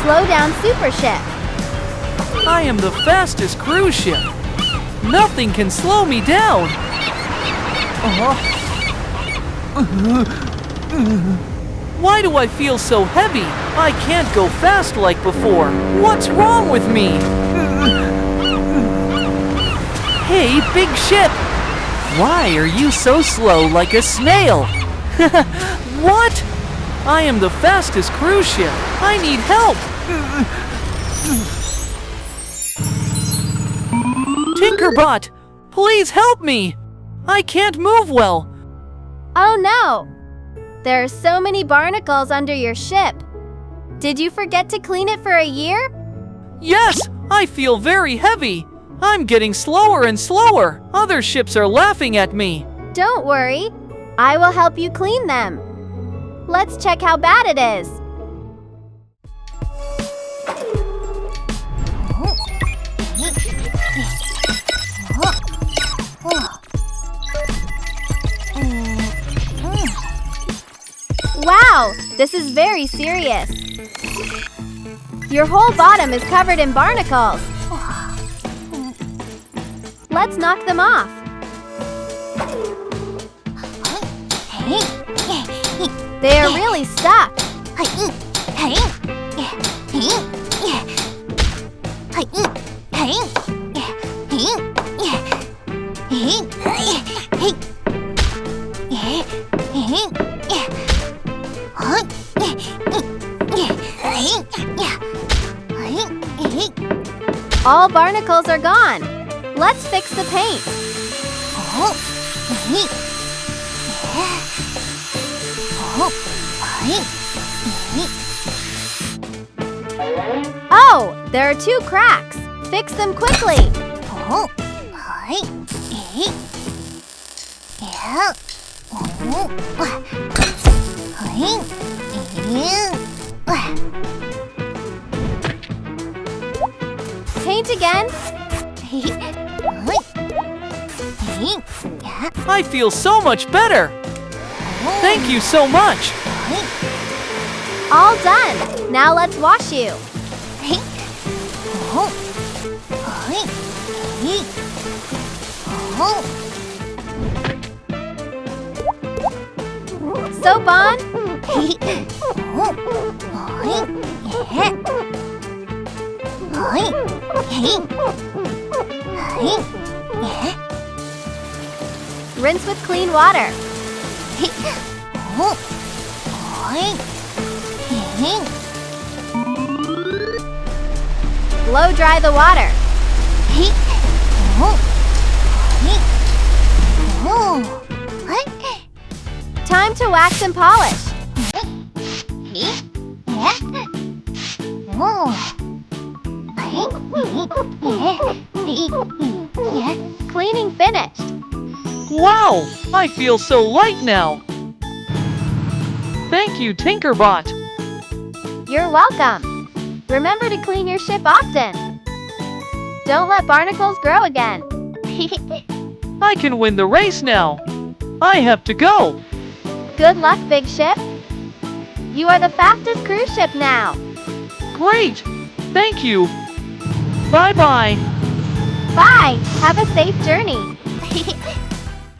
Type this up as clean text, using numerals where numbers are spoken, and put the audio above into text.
Slow down super ship. I am the fastest cruise ship. Nothing can slow me down. Why do I feel so heavy? I can't go fast like before. What's wrong with me? Hey, big ship! Why are you so slow like a snail? What? I am the fastest cruise ship. I need help. TinkerBot, please help me. I can't move well. Oh no! There are so many barnacles under your ship. Did you forget to clean it for a year? Yes, I feel very heavy. I'm getting slower and slower. Other ships are laughing at me. Don't worry. I will help you clean them. Let's check how bad it is. Wow, this is very serious. Your whole bottom is covered in barnacles. Let's knock them off. They are really stuck. All barnacles are gone. Let's fix the paint. Oh, there are 2 cracks. Fix them quickly. Paint again. I feel so much better. Thank you so much. All done. Now let's wash you. Soap on. Rinse with clean water. Blow dry the water. Time to wax and polish. Cleaning finished. Wow, I feel so light now. Thank you, TinkerBot. You're welcome. Remember to clean your ship often. Don't let barnacles grow again. I can win the race now. I have to go. Good luck, big ship. You are the fastest cruise ship now. Great. Thank you. Bye-bye. Bye. Have a safe journey.